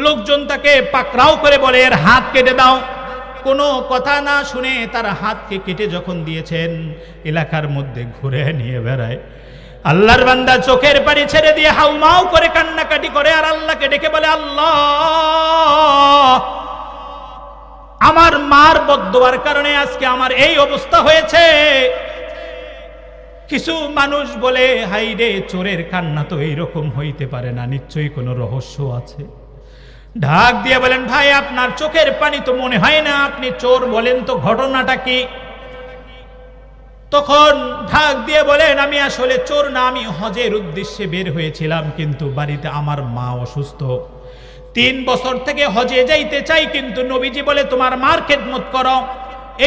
লোকজন তাকে পাকড়াও করে বলে, এর হাত কেটে দাও। কোনো কথা না শুনে তার হাতকে কেটে যখন দিয়েছেন, এলাকার মধ্যে ঘুরে নিয়ে বেড়ায়। আল্লাহর বান্দা চোখের পানি ছেড়ে দিয়ে হাউমাউ করে কান্নাকাটি করে আর আল্লাহকে ডেকে বলে, আল্লাহ আমার মার বদদোয়ার কারণে আজকে আমার এই অবস্থা হয়েছে। কিছু মানুষ বলে, হাই রে, চোরের কান্না তো এইরকম হইতে পারে না, নিশ্চয়ই কোনো রহস্য আছে। ঢাক দিয়ে বলেন, ভাই আপনার চোখের পানি তো মনে হয় না আপনি চোর, বলেন তো ঘটনাটা কি? তখন ঢাক দিয়ে বলেন, আমি আসলে চোর না, আমি হজের উদ্দেশ্যে বের হয়েছিলাম কিন্তু বাড়িতে আমার মা অসুস্থ। 3 বছর থেকে হজে যাইতে চাই কিন্তু নবীজি বলে তোমার মার খেদমত করো।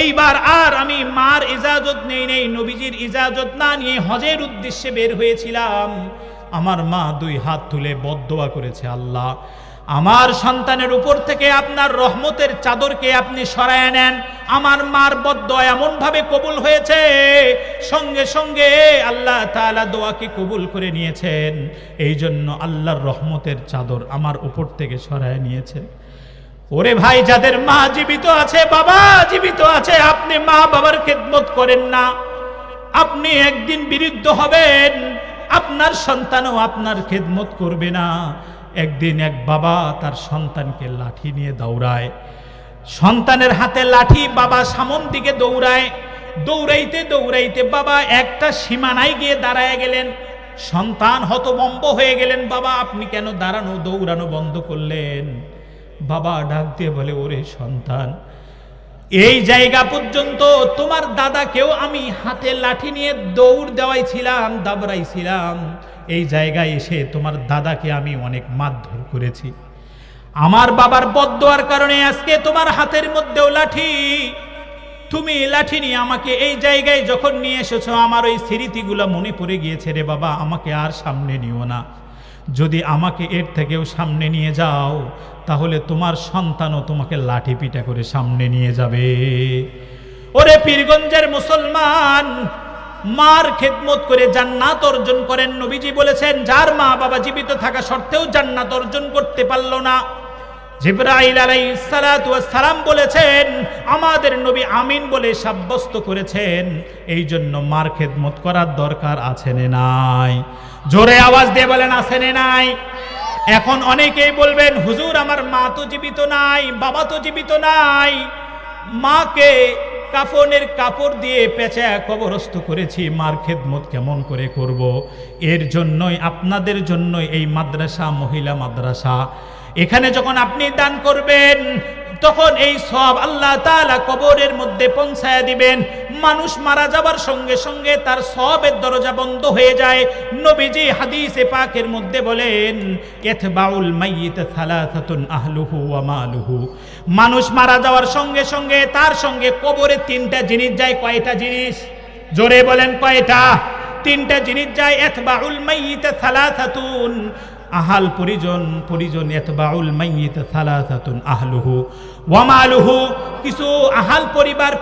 এইবার আর আমি মার ইজাজত নেই, নবীজির ইজাজত না নিয়ে হজের উদ্দেশ্যে বের হয়েছিলাম। আমার মা 2 হাত তুলে বদদোয়া করেছে, আল্লাহ আমার সন্তানের উপর থেকে আপনার রহমতের চাদরকে আপনি সরায় নেন। আমার মার বদদোয়া এমন ভাবে কবুল হয়েছে, সঙ্গে সঙ্গে আল্লাহ তাআলা দোয়াকে কবুল করে নিয়েছেন। এই জন্য আল্লাহর রহমতের চাদর আমার উপর থেকে সরায় নিয়েছেন। ওরে ভাই, যাদের মা জীবিত আছে, বাবা জীবিত আছে, আপনি মা বাবার খেদমত করেন না, আপনি একদিন বিরুদ্ধ হবেন, আপনার সন্তানও আপনার খেদমত করবে না। একদিন এক বাবা তার সন্তানকে লাঠি নিয়ে দৌড়ায়, সন্তানের হাতে লাঠি, বাবা সামন দিকে দৌড়ায়। দৌড়াইতে দৌড়াইতে বাবা একটা সীমানায় গিয়ে দাঁড়ায় গেলেন। সন্তান হতভম্ব হয়ে গেলেন, বাবা আপনি কেন দাঁড়ানো দৌড়ানো বন্ধ করলেন? বাবা ডাক দিয়ে বলে, ওরে সন্তান, এই জায়গা পর্যন্ত তোমার দাদাকেও আমি হাতে লাঠি নিয়ে দৌড় দেওয়াইছিলাম, দাবড়াইছিলাম। এই জায়গায় এসে তোমার দাদাকে আমি অনেক মারধর করেছি। আমার বাবার বদদোয়ার কারণে আজকে তোমার হাতের মধ্যেও লাঠি। তুমি লাঠি নিয়ে আমাকে এই জায়গায় যখন নিয়ে এসেছো, আমার ওই স্মৃতিগুলো মনে পড়ে গিয়েছে রে বাবা, আমাকে আর সামনে নিও না। যদি আমাকে এর থেকেও সামনে নিয়ে যাও, তাহলে তোমার সন্তানও তোমাকে লাঠি পিটা করে সামনে নিয়ে যাবে। ওরে পীরগঞ্জের মুসলমান, মার খেদমত করে জান্নাত অর্জন করেন। নবীজি বলেছেন, যার মা বাবা জীবিত থাকা সত্ত্বেও জান্নাত অর্জন করতে পারল না, জিবরাইল আলাইহিস সালাতু ওয়াস সালাম বলেছেন, আমাদের নবী আমিন বলে সাব্যস্ত করেছেন। এই জন্য মার খেদমত করার দরকার আছে না নাই? জোরে আওয়াজ দিয়ে বলেন, আছে না নাই? এখন অনেকেই বলবেন, হুজুর আমার মা তো জীবিত নাই, বাবা তো জীবিত নাই, মাকে কাফনের কাপড় দিয়ে পেঁচা কবরস্থ করেছি, মার খেদমত কেমন করে করব? এর জন্যই আপনাদের জন্যই এই মাদ্রাসা, মহিলা মাদ্রাসা। এখানে যখন আপনি দান করবেন, তখন এই সব আল্লাহ তাআলা কবরের মধ্যে পৌঁছায়া দিবেন। মানুষ মারা যাবার সঙ্গে সঙ্গে তার সবের দরজা বন্ধ হয়ে যায়। নবীজি হাদিসে পাকের মধ্যে বলেন, ইতবাউল মাইয়িত সালাসাতুন আহলুহু ওয়া মালুহু। মানুষ মারা যাওয়ার সঙ্গে সঙ্গে তার সঙ্গে কবরে 3টা জিনিস যায়। কয়টা জিনিস? জোরে বলেন কয়টা? 3টা জিনিস যায়। ইতবাউল মাইয়িত সালাসাতুন, আহাল পরিজন ইতবাউল মাইয়িত সালাসাতুন আহলুহু ওয়া মালুহু, কিছু আহাল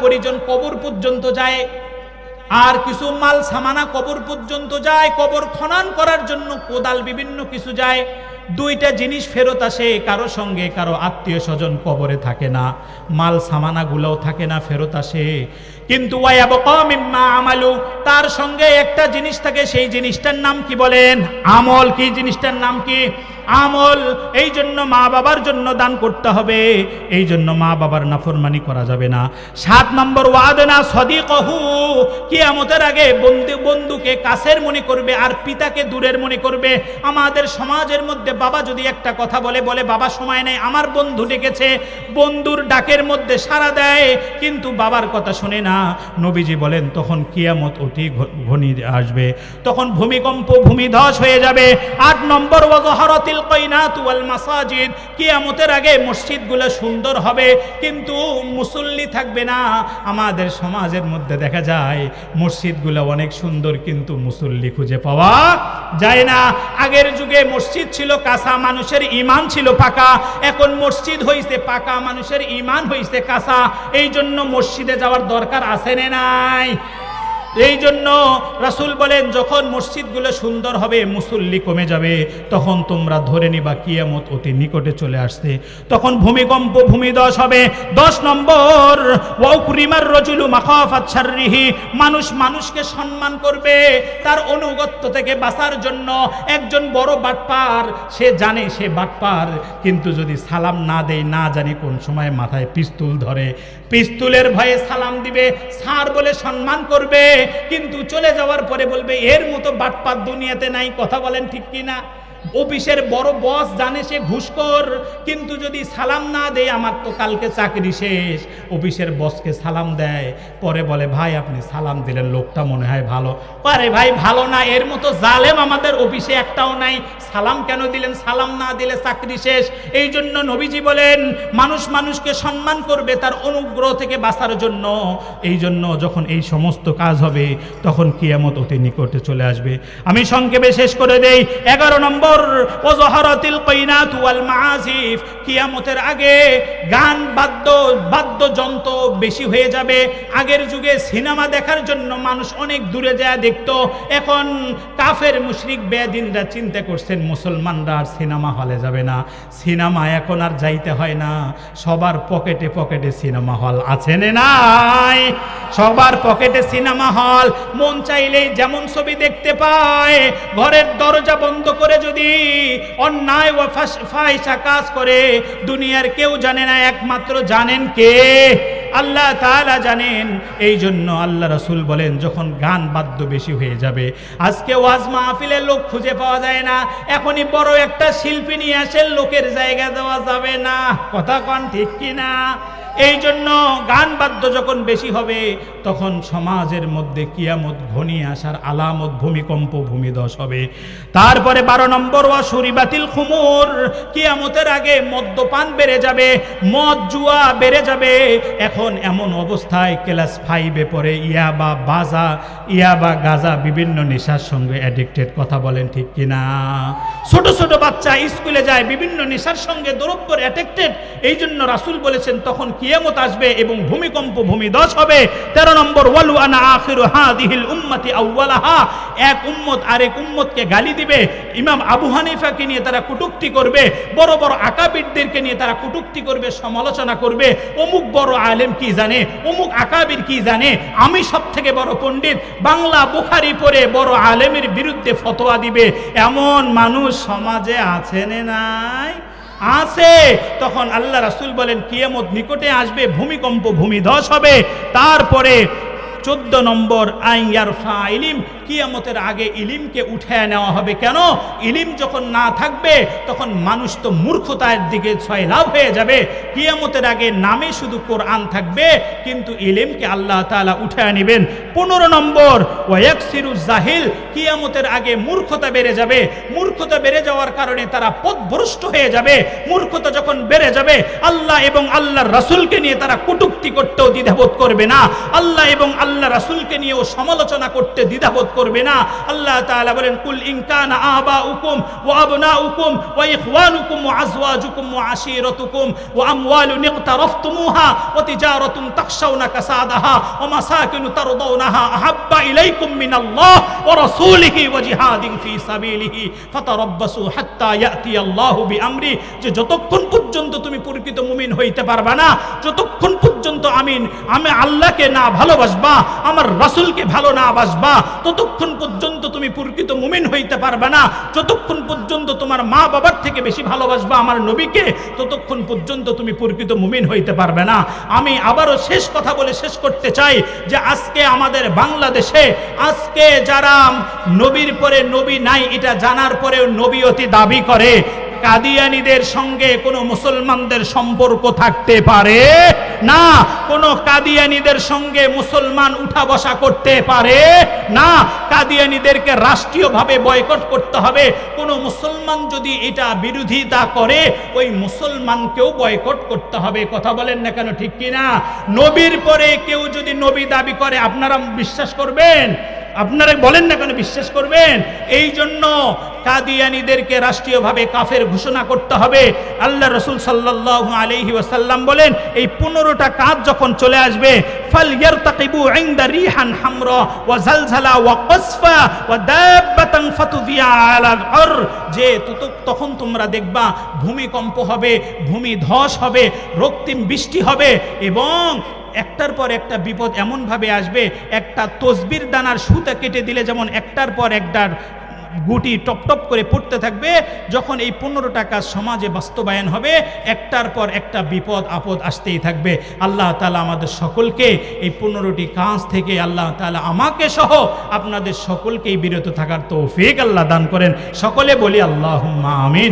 পরিজন কবর পর্যন্ত যায়, আর কিছু মাল সামানা কবর পর্যন্ত যায়, কবর খনন করার জন্য কোদাল বিভিন্ন কিছু যায়। দুইটা জিনিস ফেরত আসে, কারো সঙ্গে কারো আত্মীয় স্বজন কবরে থাকে না, মাল সামানাগুলোও থাকে না, ফেরত আসে। কিন্তু ওয়ায়াবকা মিম্মা আমালু, তার সঙ্গে একটা জিনিস থাকে, সেই জিনিসটার নাম কি বলেন? আমল। কি জিনিসটার নাম কি? আমল। এই জন্য মা বাবার জন্য দান করতে হবে, এই জন্য মা বাবার নাফরমানি করা যাবে না। 7 নম্বর ওয়াদনা সদিকহু, কিয়ামতের আগে বন্ধুকে কাছের মনে করবে আর পিতাকে দূরের মনে করবে। আমাদের সমাজের মধ্যে বাবা যদি একটা কথা বলে বাবা সময় নেই, আমার বন্ধু ডেকেছে, বন্ধুর ডাকের মধ্যে সাড়া দেয় কিন্তু বাবার কথা শোনে না। নবীজি বলেন তখন কিয়ামত অতি ঘনিয়ে আসবে, তখন ভূমিকম্প ভূমিধস হয়ে যাবে। 8 নম্বর ওয়াজহারাতিল কায়নাতু ওয়াল মাসাজিদ, কিয়ামতের আগে মসজিদগুলো সুন্দর হবে কিন্তু মুসল্লি থাকবে না। আমাদের সমাজের মধ্যে দেখা যায় মসজিদগুলো অনেক সুন্দর কিন্তু মুসল্লি খুঁজে পাওয়া যায় না। আগের যুগে মসজিদ ছিল কাঁচা, মানুষের ঈমান ছিল পাকা, এখন মসজিদ হইছে পাকা, মানুষের ঈমান হইছে কাঁচা। এই জন্য মসজিদে যাওয়ার দরকার আছে না নাই? এই জন্য রাসূল বলেন যখন মসজিদগুলো সুন্দর হবে, মুসল্লি কমে যাবে, তখন তোমরা ধরে নিবা কিয়ামত অতি নিকটে চলে আসছে, তখন ভূমিকম্প ভূমিধস হবে। 10 নম্বর ওয়াউকরিমার রাজুলু মাখাফাত শাররিহি, মানুষ মানুষকে সম্মান করবে তার অনুগত্য থেকে বাঁচার জন্য। একজন বড় বাটপার, সে জানে সে বাটপার, কিন্তু যদি সালাম না দেয়, না জানি কোন সময় মাথায় পিস্তল ধরে, পিস্তলের ভয়ে সালাম দিবে, স্যার বলে সম্মান করবে, কিন্তু চলে যাওয়ার পরে বলবে এর মতো বাটপার দুনিয়াতে নাই। কথা বলেন ঠিক কিনা? অফিসের বড় বস জানে সে ঘুষখোর, কিন্তু যদি সালাম না দেয়, আমার তো কালকে চাকরি শেষ, অফিসের বসকে সালাম দেয়, পরে বলে ভাই আপনি সালাম দিলেন, লোকটা মনে হয় ভালো। আরে ভাই ভালো না, এর মতো জালেম আমাদের অফিসে একটাও নাই, সালাম কেন দিলেন? সালাম না দিলে চাকরি শেষ। এই জন্য নবীজি বলেন মানুষ মানুষকে সম্মান করবে তার অনুগ্রহ থেকে বাঁচার জন্য। এই জন্য যখন এই সমস্ত কাজ হবে, তখন কিয়ামত অতি নিকটে চলে আসবে। আমি সংক্ষেপে শেষ করে দেই। 11 নম্বর ওয়াজহারাতিল কায়নাতু ওয়াল মাআজিফ, কিয়ামতের আগে গান বাদ্যযন্ত্র বেশি হয়ে যাবে। আগের যুগে সিনেমা দেখার জন্য মানুষ অনেক দূরে যায় দেখতো, এখন কাফের মুশরিক বেদিনরা চিন্তা করছেন মুসলমানরা আর সিনেমা হলে যাবে না, সিনেমা এখন আর যাইতে হয় না, সবার পকেটে পকেটে সিনেমা হল আছে না নাই? সবার পকেটে সিনেমা হল, মন চাইলেই যেমন ছবি দেখতে পায়। ঘরের দরজা বন্ধ করে যদি অন্যায় ও ফাহিশা কাজ করে, দুনিয়ার কেউ জানে না, একমাত্র জানেন কে? আল্লাহ তাআলা জানেন। এই জন্য আল্লাহ রাসূল বলেন যখন গান বাদ্য বেশি হয়ে যাবে, আজকে ওয়াজ মাহফিলে লোক খুঁজে পাওয়া যায় না, এখনই বড় একটা শিল্পী নিয়ে আসেন, লোকের জায়গা দেওয়া যাবে না। কথা কন ঠিক কিনা? এই জন্য গান বাদ্য যখন বেশি হবে, তখন সমাজের মধ্যে কিয়ামত ঘনিয়ে আসার আলামত, ভূমিকম্প ভূমিধস হবে। তারপরে 12 নম্বর ওয়াশুরিবাতিল খুমুর, কিয়ামতের আগে মদ্যপান বেড়ে যাবে, মদ জুয়া বেড়ে যাবে। এখন এমন অবস্থায় ক্লাস 5-এ পড়ে ইয়াবা গাজা বিভিন্ন নেশার সঙ্গে অ্যাডিক্টেড। কথা বলেন ঠিক কিনা? ছোট ছোট বাচ্চা স্কুলে যায়, বিভিন্ন নেশার সঙ্গে দ্রব্যের অ্যাডিক্টেড। এই জন্য রাসূল বলেছেন তখন কিয়ামত আসবে এবং ভূমিকম্প ভূমিধস হবে। 13 নম্বর ওয়ালু আনা আখিরু হাদিহিল উম্মতি আউওয়ালাহা, এক উম্মত আরেক উম্মতকে গালি দিবে। ইমাম আবু হানিফাকে নিয়ে তারা কটূক্তি করবে, বড় বড় আকাবিরদেরকে নিয়ে তারা কটূক্তি করবে, সমালোচনা করবে। অমুক বড় আলেম কি জানে, অমুক আকাবির কি জানে, আমি সব থেকে বড় পণ্ডিত, বাংলা বুখারী পড়ে বড় আলেমের বিরুদ্ধে ফতোয়া দিবে। এমন মানুষ সমাজে আছে না নাই? আছে। তখন আল্লাহ রাসূল বলেন কিয়ামত নিকটে আসবে, ভূমিকম্প ভূমিধস হবে। তারপরে 14 নম্বর আইয়ারফা ইলিম, কিয়ামতের আগে ইলিমকে উঠায় নেওয়া হবে। কেন? ইলিম যখন না থাকবে তখন মানুষ তো মূর্খতার দিকে সয়লাভ হয়ে যাবে। কিয়ামতের আগে নামে শুধু কোরআন থাকবে, কিন্তু ইলিমকে আল্লাহ তাআলা উঠায় নেবেন। 15 নম্বর ওয়ায়াকসিরুজ জাহিল, কিয়ামতের আগে মূর্খতা বেড়ে যাবে। মূর্খতা বেড়ে যাওয়ার কারণে তারা পথভ্রষ্ট হয়ে যাবে। মূর্খতা যখন বেড়ে যাবে, আল্লাহ এবং আল্লাহর রাসূলকে নিয়ে তারা কটূক্তি করতেও দ্বিধাবোধ করবে না। আল্লাহ এবং আল্লাহ রাসূলকে নিয়েও সমালোচনা করতে দ্বিধাবোধ করবে না। আল্লাহ তাআলা বলেন, কুল ইন কানা আবাউকুম ওয়া আবনাউকুম ওয়া ইখওয়ানুকুম ওয়া আজওয়াজুকুম ওয়া আশীরাতুকুম ওয়া আমওয়ালুন ইকতারাফতুমুহা ওয়া তিজারাতুন তাখশাউনা কাসাদাহা ওয়া মাসাকিনু তারদাউনাহা আহাব্বা ইলাইকুম মিনাল্লাহ ওয়া রাসূলিহি ওয়া জিহাদিন ফি সাবিলিহি ফাতারাব্বাসু হাত্তা ইয়াতিয়াল্লাহু বিআমরি, যে যতক্ষণ পর্যন্ত তুমি প্রকৃত মুমিন হইতে পারবা না, যতক্ষণ পর্যন্ত আমি আল্লাহকে না ভালোবাসবা, আমার রাসূলকে ভালো না বাসবা, ততক্ষণ পর্যন্ত তুমি প্রকৃত মুমিন হইতে পারবে না। যতক্ষণ পর্যন্ত তোমার মা বাবার থেকে বেশি ভালোবাসবা আমার নবীকে, ততক্ষণ পর্যন্ত তুমি প্রকৃত মুমিন হইতে পারবে না। আমি আবারও শেষ কথা বলে শেষ করতে চাই যে আজকে আমাদের বাংলাদেশে আজকে যারা নবীর পরে নবী নাই এটা জানার পরেও নবীয়তি দাবি করে, কাদিয়ানীদের সঙ্গে কোনো মুসলমানদের সম্পর্ক থাকতে পারে না, কোনো কাদিয়ানীদের সঙ্গে মুসলমান উঠা বসা করতে পারে না। কাদিয়ানীদেরকে রাষ্ট্রীয়ভাবে বয়কট করতে হবে। কোনো মুসলমান যদি এটা বিরোধিতা করে ওই মুসলমানকেও বয়কট করতে হবে। কথা বলেন না কেন, ঠিক কিনা? নবীর পরে কেউ যদি নবী দাবি করে আপনারা বিশ্বাস করবেন? আপনারা বলেন না কেন বিশ্বাস করবেন? এই জন্য কাদিয়ানীদেরকে রাষ্ট্রীয়ভাবে কাফের ঘোষণা করতে হবে। আল্লাহ রাসূল সাল্লাল্লাহু আলাইহি ওয়াসাল্লাম বলেন, এই 15টা কাজ যখন চলে আসবে, ফালইয়ারতাকিবু ইনদা রিহান হামরা ওয়া জালজালা ওয়া কাসফা ওয়া দাব্বাতান ফাতুফিয়া আলাল আর, যে তখন তোমরা দেখবা ভূমিকম্প হবে, ভূমিধস হবে, রক্তিম বৃষ্টি হবে এবং একটার পর একটা বিপদ এমনভাবে আসবে, একটা তসবির দানার সুতা কেটে দিলে যেমন একটার পর একটার গুটি টপ টপ করে পড়তে থাকবে, যখন এই 15টা কাজ সমাজে বাস্তবায়ন হবে একটার পর একটা বিপদ আপদ আসতেই থাকবে। আল্লাহ তাআলা আমাদের সকলকে এই 15টি কাজ থেকে আল্লাহ তাআলা আমাকে সহ আপনাদের সকলকেই বিরত থাকার তৌফিক আল্লাহ দান করেন। সকলে বলি আল্লাহুম্মা আমিন।